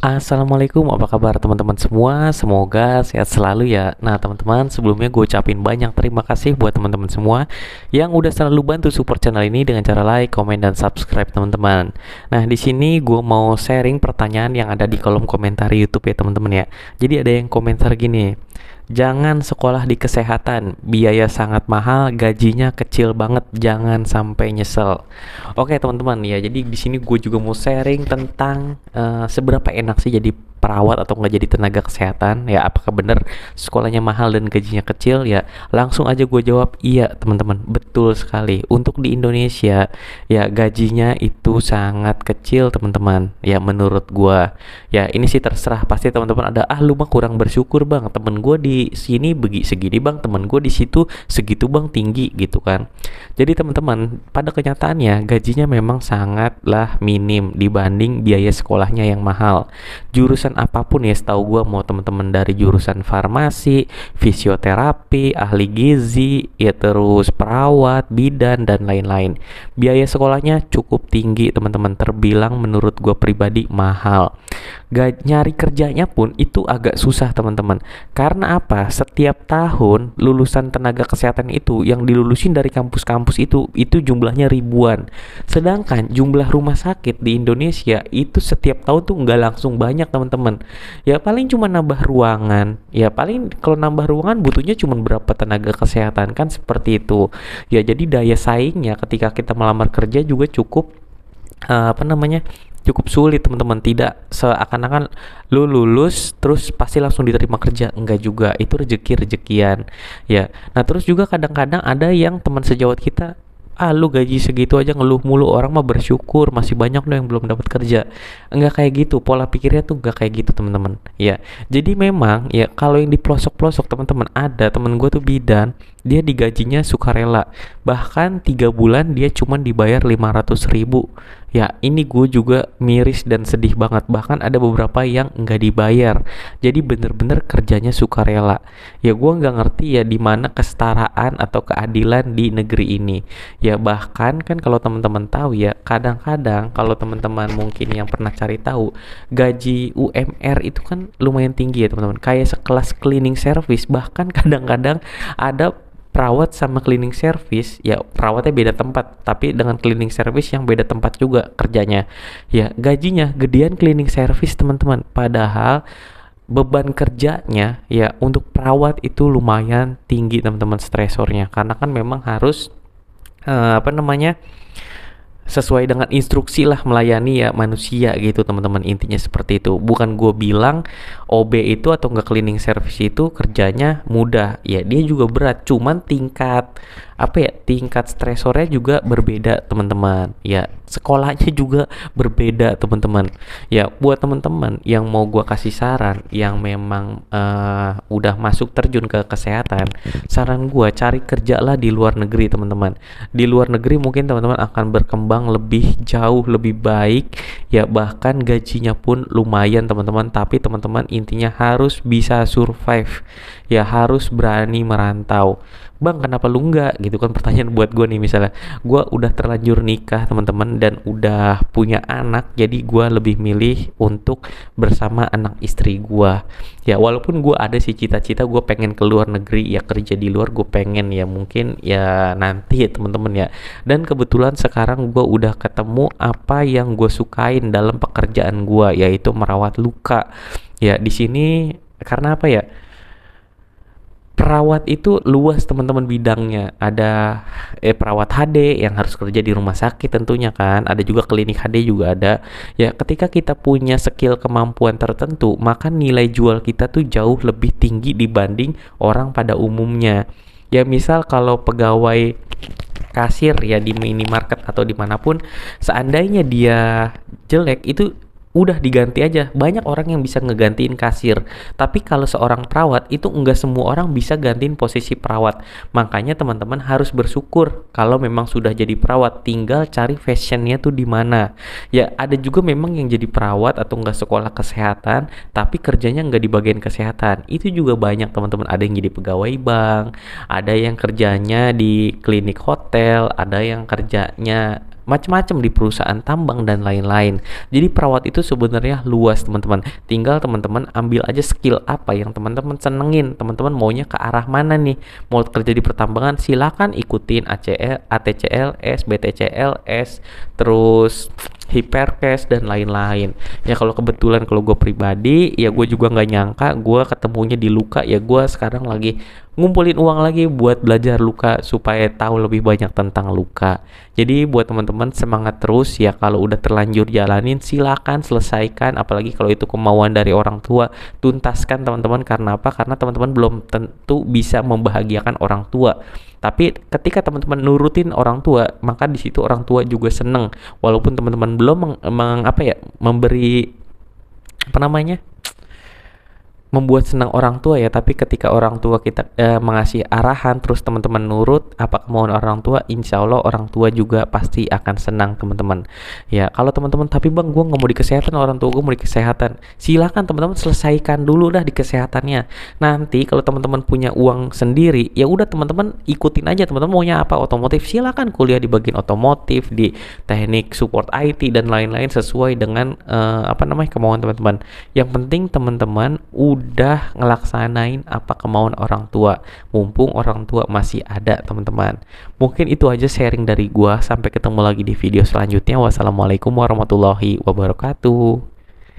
Assalamualaikum, apa kabar teman-teman semua? Semoga sehat selalu ya. Nah teman-teman, sebelumnya gue ucapin banyak terima kasih buat teman-teman semua yang udah selalu bantu support channel ini dengan cara like, komen, dan subscribe teman-teman. Nah di sini gue mau sharing pertanyaan yang ada di kolom komentar YouTube ya teman-teman ya. Jadi ada yang komentar gini, jangan sekolah di kesehatan, biaya sangat mahal, gajinya kecil banget, jangan sampai nyesel. Oke teman-teman ya, jadi di sini gue juga mau sharing tentang seberapa enak sih jadi perawat atau nggak jadi tenaga kesehatan ya. Apakah benar sekolahnya mahal dan gajinya kecil ya? Langsung aja gue jawab iya teman-teman, betul sekali. Untuk di Indonesia ya gajinya itu sangat kecil teman-teman ya, menurut gue ya. Ini sih terserah, pasti teman-teman ada lu mah kurang bersyukur bang, temen gue di sini segini bang, temen gue di situ segitu bang, tinggi gitu kan. Jadi teman-teman, pada kenyataannya gajinya memang sangatlah minim dibanding biaya sekolahnya yang mahal. Jurusan apapun ya, setahu gue, mau teman-teman dari jurusan farmasi, fisioterapi, ahli gizi, ya terus perawat, bidan, dan lain-lain. Biaya sekolahnya cukup tinggi teman-teman, terbilang menurut gue pribadi mahal. Nyari kerjanya pun itu agak susah teman-teman. Karena apa? Setiap tahun lulusan tenaga kesehatan itu yang dilulusin dari kampus-kampus itu jumlahnya ribuan. Sedangkan jumlah rumah sakit di Indonesia itu setiap tahun tuh nggak langsung banyak teman-teman. Ya paling cuma nambah ruangan. Ya paling kalau nambah ruangan butuhnya cuma berapa tenaga kesehatan kan, seperti itu. Ya jadi daya saingnya ketika kita melamar kerja juga cukup cukup sulit teman-teman. Tidak seakan-akan lu lulus terus pasti langsung diterima kerja, enggak juga, itu rezekian ya. Nah terus juga kadang-kadang ada yang teman sejawat kita, lu gaji segitu aja ngeluh mulu, orang mah bersyukur masih banyak loh yang belum dapat kerja. Enggak kayak gitu, pola pikirnya tuh enggak kayak gitu teman-teman ya. Jadi memang ya, kalau yang di pelosok-pelosok teman-teman, ada temen gue tuh bidan, dia digajinya sukarela, bahkan 3 bulan dia cuma dibayar 500 ribu. Ya ini gue juga miris dan sedih banget. Bahkan ada beberapa yang nggak dibayar, jadi bener-bener kerjanya sukarela. Ya gue nggak ngerti ya di mana kesetaraan atau keadilan di negeri ini. Ya bahkan kan kalau teman-teman tahu ya, kadang-kadang kalau teman-teman mungkin yang pernah cari tahu, gaji UMR itu kan lumayan tinggi ya teman-teman, kayak sekelas cleaning service. Bahkan kadang-kadang ada perawat sama cleaning service, ya perawatnya beda tempat tapi dengan cleaning service yang beda tempat juga kerjanya, ya gajinya gedean cleaning service teman-teman. Padahal beban kerjanya ya untuk perawat itu lumayan tinggi teman-teman, stresornya, karena kan memang harus apa namanya, sesuai dengan instruksi lah, melayani ya manusia gitu teman-teman. Intinya seperti itu. Bukan gue bilang OB itu atau enggak cleaning service itu kerjanya mudah, ya dia juga berat, cuman tingkat tingkat stresornya juga berbeda teman-teman ya. Sekolahnya juga berbeda teman-teman ya. Buat teman-teman yang mau gue kasih saran, yang memang udah masuk terjun ke kesehatan, saran gue cari kerja lah di luar negeri teman-teman. Di luar negeri mungkin teman-teman akan berkembang lebih jauh lebih baik ya, bahkan gajinya pun lumayan teman-teman. Tapi teman-teman intinya harus bisa survive ya, harus berani merantau. Bang kenapa lu enggak gitu kan, pertanyaan buat gue nih. Misalnya gue udah terlanjur nikah teman-teman dan udah punya anak, jadi gue lebih milih untuk bersama anak istri gue ya. Walaupun gue ada sih cita-cita gue pengen ke luar negeri ya, kerja di luar gue pengen ya, mungkin ya nanti ya teman-teman ya. Dan kebetulan sekarang gue udah ketemu apa yang gue sukain dalam pekerjaan gue, yaitu merawat luka ya. Di sini karena apa ya, perawat itu luas teman-teman bidangnya. Ada perawat HD yang harus kerja di rumah sakit tentunya kan. Ada juga klinik HD juga ada. Ya ketika kita punya skill kemampuan tertentu, maka nilai jual kita tuh jauh lebih tinggi dibanding orang pada umumnya. Ya misal kalau pegawai kasir ya di minimarket atau dimanapun, seandainya dia jelek, itu udah diganti aja. Banyak orang yang bisa ngegantiin kasir, tapi kalau seorang perawat itu enggak semua orang bisa gantiin posisi perawat. Makanya teman-teman harus bersyukur kalau memang sudah jadi perawat, tinggal cari fashionnya tuh di mana. Ya ada juga memang yang jadi perawat atau enggak sekolah kesehatan tapi kerjanya enggak di bagian kesehatan, itu juga banyak teman-teman. Ada yang jadi pegawai bank, ada yang kerjanya di klinik hotel, ada yang kerjanya macam-macam di perusahaan tambang dan lain-lain. Jadi perawat itu sebenarnya luas teman-teman. Tinggal teman-teman ambil aja skill apa yang teman-teman senengin. Teman-teman maunya ke arah mana nih? Mau kerja di pertambangan, silakan ikutin ACL, ATCLS, BTCLS, terus Hipercase dan lain-lain. Ya kalau kebetulan kalau gue pribadi, ya gue juga nggak nyangka gue ketemunya di Luka. Ya gue sekarang lagi ngumpulin uang lagi buat belajar Luka supaya tahu lebih banyak tentang Luka. Jadi buat teman-teman semangat terus ya, kalau udah terlanjur jalanin silakan selesaikan, apalagi kalau itu kemauan dari orang tua, tuntaskan teman-teman. Karena apa? Karena teman-teman belum tentu bisa membahagiakan orang tua. Tapi ketika teman-teman nurutin orang tua, maka di situ orang tua juga seneng. Walaupun teman-teman belum memberi apa namanya? Membuat senang orang tua ya, tapi ketika orang tua kita mengasih arahan terus teman-teman nurut apa kemauan orang tua, insya Allah orang tua juga pasti akan senang teman-teman. Ya kalau teman-teman tapi bang gue nggak mau di kesehatan, orang tua gue mau di kesehatan, silakan teman-teman selesaikan dulu dah di kesehatannya. Nanti kalau teman-teman punya uang sendiri, ya udah teman-teman ikutin aja. Teman-teman maunya apa, otomotif, silakan kuliah di bagian otomotif, di teknik support IT dan lain-lain sesuai dengan kemauan teman-teman. Yang penting teman-teman udah ngelaksanain apa kemauan orang tua, mumpung orang tua masih ada teman-teman. Mungkin itu aja sharing dari gua, sampai ketemu lagi di video selanjutnya. Wassalamualaikum warahmatullahi wabarakatuh.